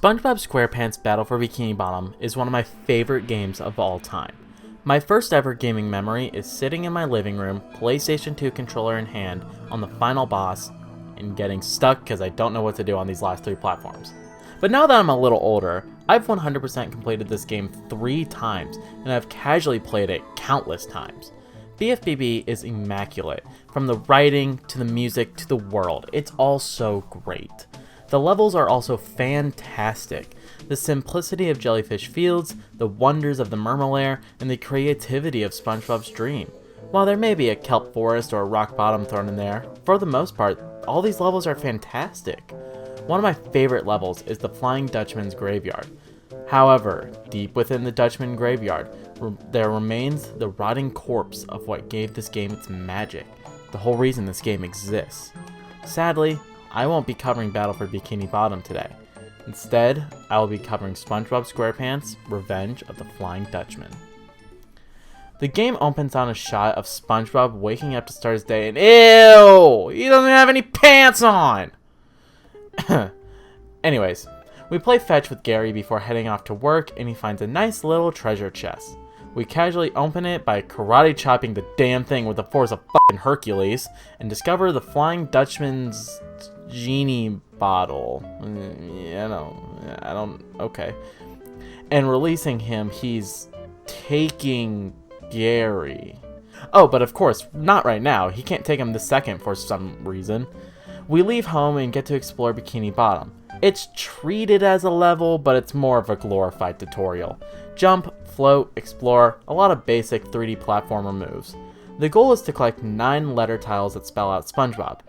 SpongeBob SquarePants Battle for Bikini Bottom is one of my favorite games of all time. My first ever gaming memory is sitting in my living room, PlayStation 2 controller in hand, on the final boss, and getting stuck because I don't know what to do on these last 3 platforms. But now that I'm a little older, I've 100% completed this game 3 times, and I've casually played it countless times. BFBB is immaculate, from the writing, to the music, to the world. It's all so great. The levels are also fantastic. The simplicity of Jellyfish Fields, the wonders of the Mermalair, and the creativity of SpongeBob's dream. While there may be a kelp forest or a rock bottom thrown in there, for the most part, all these levels are fantastic. One of my favorite levels is the Flying Dutchman's graveyard. However, deep within the Dutchman graveyard, there remains the rotting corpse of what gave this game its magic, the whole reason this game exists. Sadly, I won't be covering Battle for Bikini Bottom today. Instead, I will be covering SpongeBob SquarePants' Revenge of the Flying Dutchman. The game opens on a shot of SpongeBob waking up to start his day and ew! He doesn't have any pants on! Anyways, we play fetch with Gary before heading off to work, and he finds a nice little treasure chest. We casually open it by karate chopping the damn thing with the force of fucking Hercules, and discover the Flying Dutchman's genie bottle. Okay. And releasing him, he's taking Gary. Oh, but of course, not right now. He can't take him this second for some reason. We leave home and get to explore Bikini Bottom. It's treated as a level, but it's more of a glorified tutorial. Jump, float, explore, a lot of basic 3D platformer moves. The goal is to collect 9 letter tiles that spell out SpongeBob.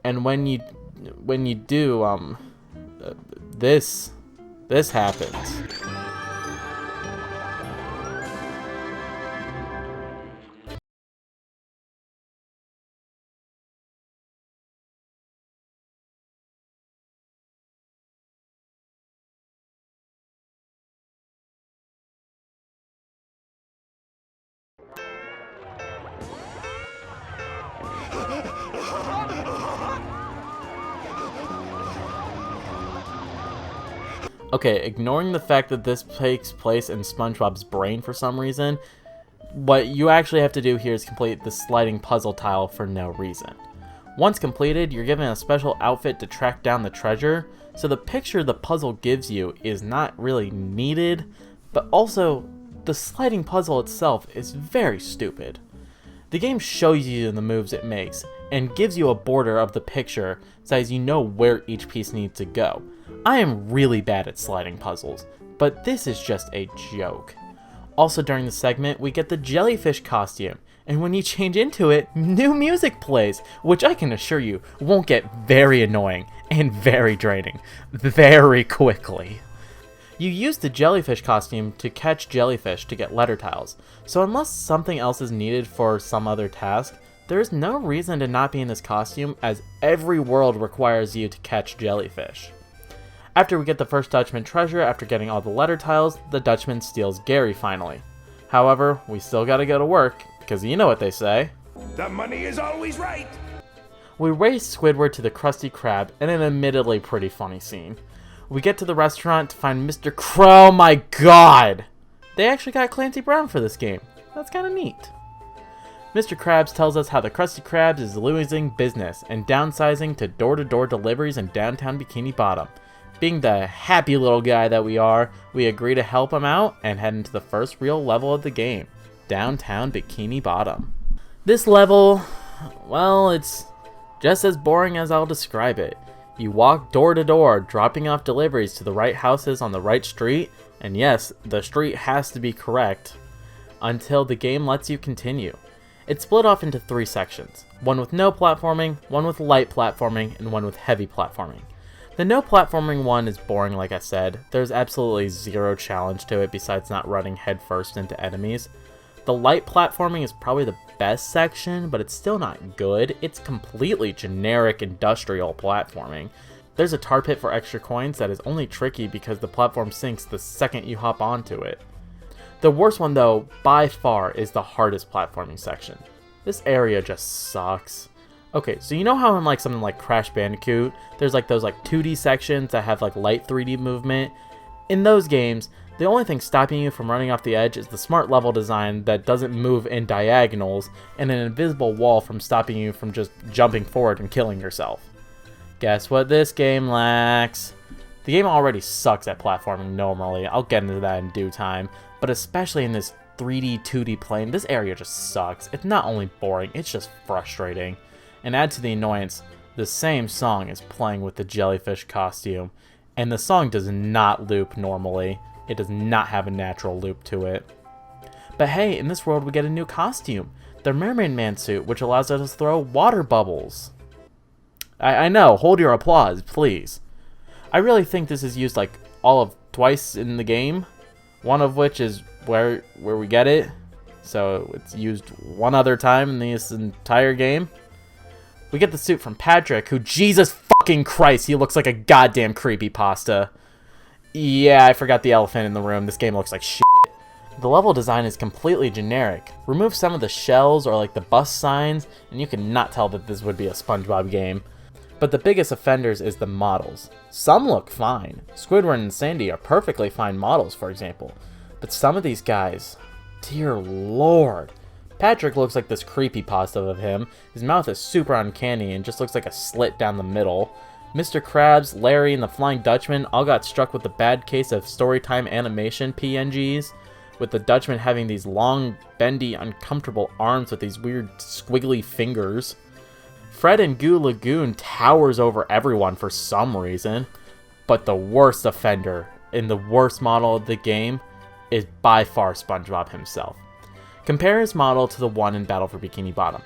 And when you do, this happens. Okay, ignoring the fact that this takes place in SpongeBob's brain for some reason, what you actually have to do here is complete the sliding puzzle tile for no reason. Once completed, you're given a special outfit to track down the treasure, so the picture the puzzle gives you is not really needed, but also, the sliding puzzle itself is very stupid. The game shows you the moves it makes, and gives you a border of the picture so as you know where each piece needs to go. I am really bad at sliding puzzles, but this is just a joke. Also during the segment, we get the jellyfish costume, and when you change into it, new music plays, which I can assure you won't get very annoying and very draining very quickly. You use the jellyfish costume to catch jellyfish to get letter tiles, so unless something else is needed for some other task, there is no reason to not be in this costume, as every world requires you to catch jellyfish. After we get the first Dutchman treasure after getting all the letter tiles, the Dutchman steals Gary finally. However, we still gotta go to work, because you know what they say. The money is always right! We race Squidward to the Krusty Krab in an admittedly pretty funny scene. We get to the restaurant to find Mr. Crow. My god! They actually got Clancy Brown for this game. That's kinda neat. Mr. Krabs tells us how the Krusty Krabs is losing business and downsizing to door-to-door deliveries in downtown Bikini Bottom. Being the happy little guy that we are, we agree to help him out and head into the first real level of the game, downtown Bikini Bottom. This level, well, it's just as boring as I'll describe it. You walk door to door, dropping off deliveries to the right houses on the right street, and yes, the street has to be correct, until the game lets you continue. It's split off into 3 sections, one with no platforming, one with light platforming, and one with heavy platforming. The no platforming one is boring, like I said. There's absolutely zero challenge to it besides not running headfirst into enemies. The light platforming is probably the best section, but it's still not good. It's completely generic industrial platforming. There's a tar pit for extra coins that is only tricky because the platform sinks the second you hop onto it. The worst one though, by far, is the hardest platforming section. This area just sucks. Okay, so you know how in like something like Crash Bandicoot, there's like those like 2D sections that have like light 3D movement? In those games, the only thing stopping you from running off the edge is the smart level design that doesn't move in diagonals and an invisible wall from stopping you from just jumping forward and killing yourself. Guess what this game lacks? The game already sucks at platforming normally, I'll get into that in due time, but especially in this 3D, 2D plane, this area just sucks. It's not only boring, it's just frustrating. And add to the annoyance, the same song is playing with the jellyfish costume, and the song does not loop normally. It does not have a natural loop to it. But hey, in this world we get a new costume, the Mermaid Man suit, which allows us to throw water bubbles. I know, hold your applause, please. I really think this is used like all of twice in the game, one of which is where we get it, so it's used one other time in this entire game. We get the suit from Patrick, who, Jesus fucking Christ, he looks like a goddamn creepypasta. Yeah, I forgot the elephant in the room. This game looks like shit. The level design is completely generic. Remove some of the shells or like the bus signs, and you cannot tell that this would be a SpongeBob game. But the biggest offenders is the models. Some look fine. Squidward and Sandy are perfectly fine models, for example. But some of these guys, dear lord. Patrick looks like this creepypasta of him. His mouth is super uncanny and just looks like a slit down the middle. Mr. Krabs, Larry, and the Flying Dutchman all got struck with the bad case of storytime animation PNGs, with the Dutchman having these long, bendy, uncomfortable arms with these weird squiggly fingers. Fred and Goo Lagoon towers over everyone for some reason, but the worst offender in the worst model of the game is by far SpongeBob himself. Compare his model to the one in Battle for Bikini Bottom.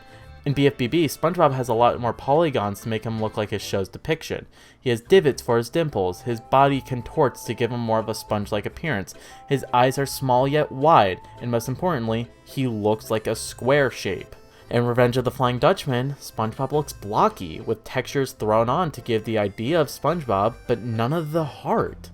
In BFBB, SpongeBob has a lot more polygons to make him look like his show's depiction. He has divots for his dimples, his body contorts to give him more of a sponge-like appearance, his eyes are small yet wide, and most importantly, he looks like a square shape. In Revenge of the Flying Dutchman, SpongeBob looks blocky, with textures thrown on to give the idea of SpongeBob, but none of the heart.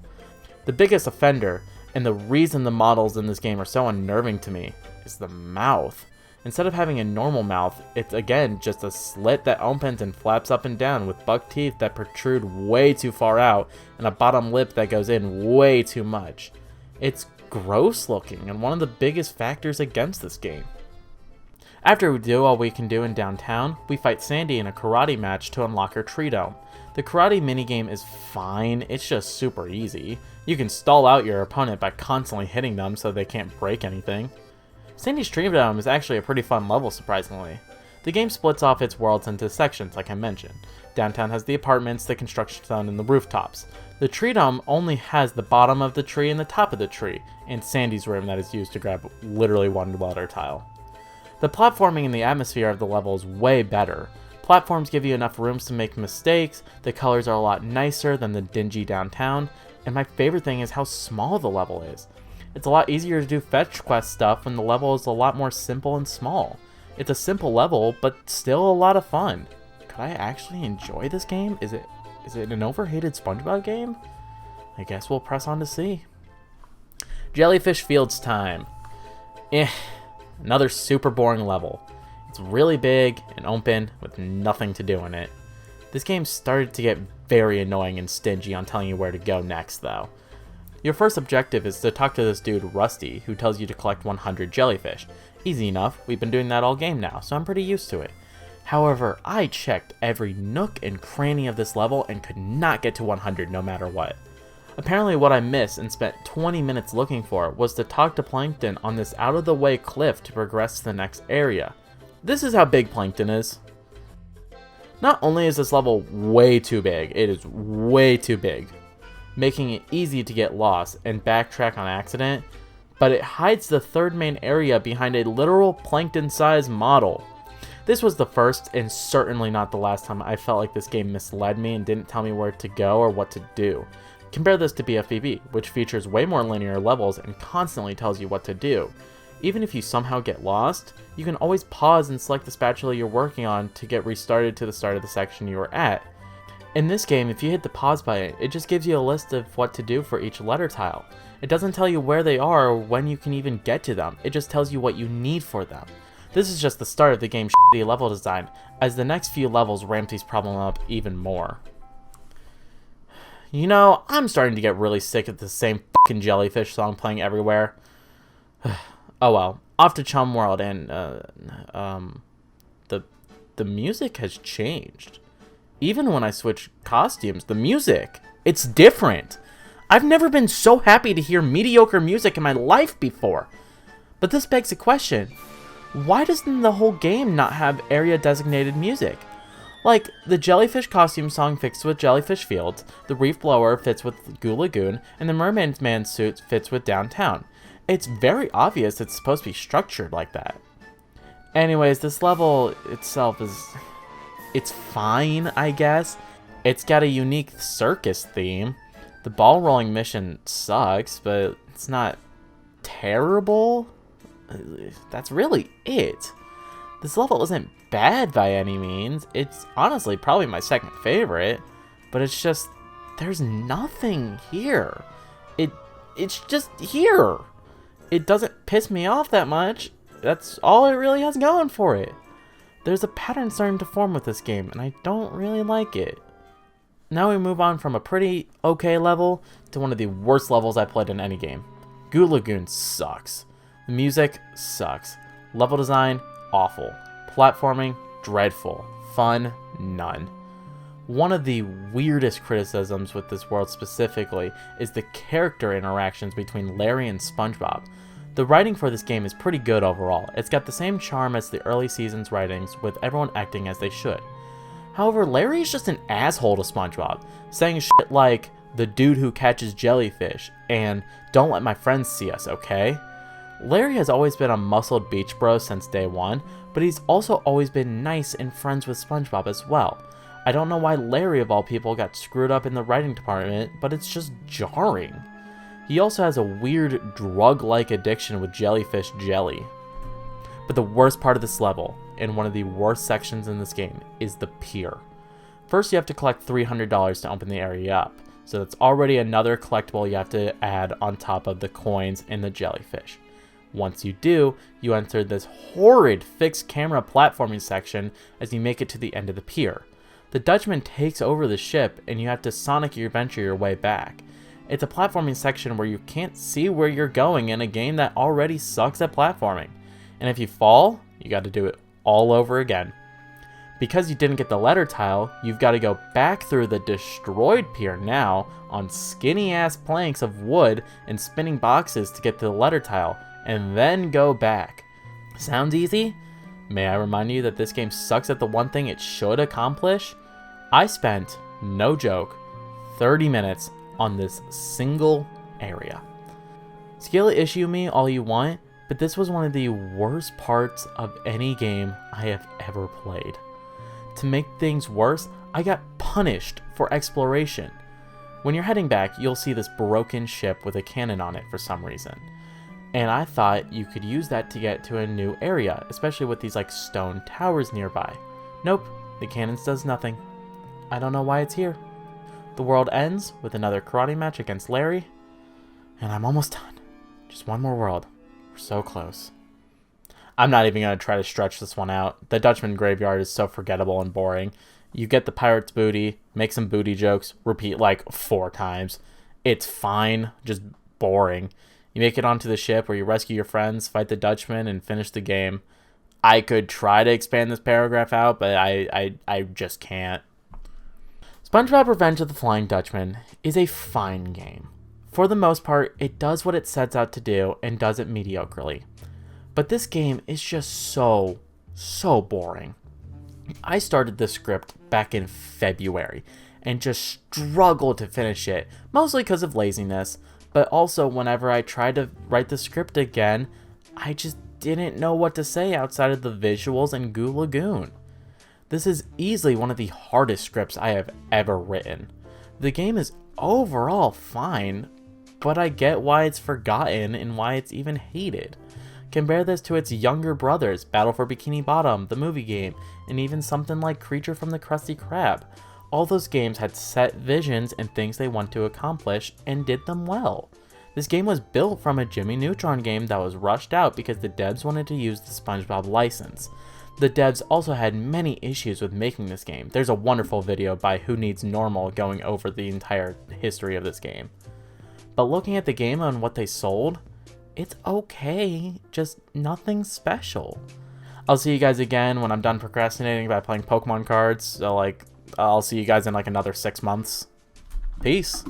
The biggest offender, and the reason the models in this game are so unnerving to me, is the mouth. Instead of having a normal mouth, it's again just a slit that opens and flaps up and down with buck teeth that protrude way too far out and a bottom lip that goes in way too much. It's gross looking and one of the biggest factors against this game. After we do all we can do in downtown, we fight Sandy in a karate match to unlock her tree dome. The karate minigame is fine, it's just super easy. You can stall out your opponent by constantly hitting them so they can't break anything. Sandy's Tree Dome is actually a pretty fun level, surprisingly. The game splits off its worlds into sections, like I mentioned. Downtown has the apartments, the construction zone, and the rooftops. The Tree Dome only has the bottom of the tree and the top of the tree, and Sandy's room that is used to grab literally one water tile. The platforming and the atmosphere of the level is way better. Platforms give you enough rooms to make mistakes, the colors are a lot nicer than the dingy downtown, and my favorite thing is how small the level is. It's a lot easier to do fetch quest stuff when the level is a lot more simple and small. It's a simple level, but still a lot of fun. Could I actually enjoy this game? Is it an overhated SpongeBob game? I guess we'll press on to see. Jellyfish Fields time. Another super boring level. It's really big and open with nothing to do in it. This game started to get very annoying and stingy on telling you where to go next though. Your first objective is to talk to this dude Rusty, who tells you to collect 100 jellyfish. Easy enough, we've been doing that all game now, so I'm pretty used to it. However, I checked every nook and cranny of this level and could not get to 100 no matter what. Apparently what I missed and spent 20 minutes looking for was to talk to Plankton on this out-of-the-way cliff to progress to the next area. This is how big Plankton is. Not only is this level way too big, it is way too big, making it easy to get lost and backtrack on accident, but it hides the third main area behind a literal plankton-sized model. This was the first and certainly not the last time I felt like this game misled me and didn't tell me where to go or what to do. Compare this to BFBB, which features way more linear levels and constantly tells you what to do. Even if you somehow get lost, you can always pause and select the spatula you're working on to get restarted to the start of the section you were at. In this game, if you hit the pause button, it just gives you a list of what to do for each letter tile. It doesn't tell you where they are or when you can even get to them, it just tells you what you need for them. This is just the start of the game's shitty level design, as the next few levels ramp these problems up even more. You know, I'm starting to get really sick of the same fucking jellyfish song playing everywhere. Oh well, off to Chum World, and the music has changed. Even when I switch costumes, the music, it's different. I've never been so happy to hear mediocre music in my life before. But this begs the question, why doesn't the whole game not have area designated music? Like, the jellyfish costume song fits with Jellyfish Fields, the reef blower fits with Goo Lagoon, and the Mermaid Man suit fits with Downtown. It's very obvious it's supposed to be structured like that. Anyways, this level itself it's fine, I guess. It's got a unique circus theme. The ball rolling mission sucks, but it's not terrible. That's really it. This level isn't bad by any means. It's honestly probably my second favorite, but it's just, there's nothing here. It's just here. It doesn't piss me off that much. That's all it really has going for it. There's a pattern starting to form with this game, and I don't really like it. Now we move on from a pretty okay level to one of the worst levels I played in any game. Goo Lagoon sucks. The music sucks. Level design, awful. Platforming, dreadful. Fun, none. One of the weirdest criticisms with this world specifically is the character interactions between Larry and SpongeBob. The writing for this game is pretty good overall. It's got the same charm as the early season's writings, with everyone acting as they should. However, Larry is just an asshole to SpongeBob, saying shit like, "the dude who catches jellyfish," and "don't let my friends see us, okay?" Larry has always been a muscled beach bro since day one, but he's also always been nice and friends with SpongeBob as well. I don't know why Larry of all people got screwed up in the writing department, but it's just jarring. He also has a weird drug-like addiction with jellyfish jelly. But the worst part of this level, and one of the worst sections in this game, is the pier. First you have to collect $300 to open the area up, so that's already another collectible you have to add on top of the coins and the jellyfish. Once you do, you enter this horrid fixed camera platforming section as you make it to the end of the pier. The Dutchman takes over the ship and you have to Sonic Adventure your way back. It's a platforming section where you can't see where you're going in a game that already sucks at platforming. And if you fall, you got to do it all over again. Because you didn't get the letter tile, you've got to go back through the destroyed pier now on skinny ass planks of wood and spinning boxes to get to the letter tile, and then go back. Sounds easy? May I remind you that this game sucks at the one thing it should accomplish? I spent, no joke, 30 minutes on this single area. Skill issue me all you want, but this was one of the worst parts of any game I have ever played. To make things worse, I got punished for exploration. When you're heading back, you'll see this broken ship with a cannon on it for some reason. And I thought you could use that to get to a new area, especially with these like stone towers nearby. Nope, the cannons does nothing. I don't know why it's here. The world ends with another karate match against Larry, and I'm almost done. Just one more world. We're so close. I'm not even going to try to stretch this one out. The Dutchman graveyard is so forgettable and boring. You get the pirate's booty, make some booty jokes, repeat like 4 times. It's fine, just boring. You make it onto the ship where you rescue your friends, fight the Dutchman, and finish the game. I could try to expand this paragraph out, but I just can't. SpongeBob Revenge of the Flying Dutchman is a fine game. For the most part, it does what it sets out to do and does it mediocrely. But this game is just so boring. I started this script back in February and just struggled to finish it, mostly because of laziness, but also whenever I tried to write the script again, I just didn't know what to say outside of the visuals and Goo Lagoon. This is easily one of the hardest scripts I have ever written. The game is overall fine, but I get why it's forgotten and why it's even hated. Compare this to its younger brothers, Battle for Bikini Bottom, the movie game, and even something like Creature from the Krusty Krab. All those games had set visions and things they want to accomplish and did them well. This game was built from a Jimmy Neutron game that was rushed out because the devs wanted to use the SpongeBob license. The devs also had many issues with making this game. There's a wonderful video by Who Needs Normal going over the entire history of this game. But looking at the game and what they sold, it's okay, just nothing special. I'll see you guys again when I'm done procrastinating by playing Pokemon cards. So I'll see you guys in like another 6 months. Peace.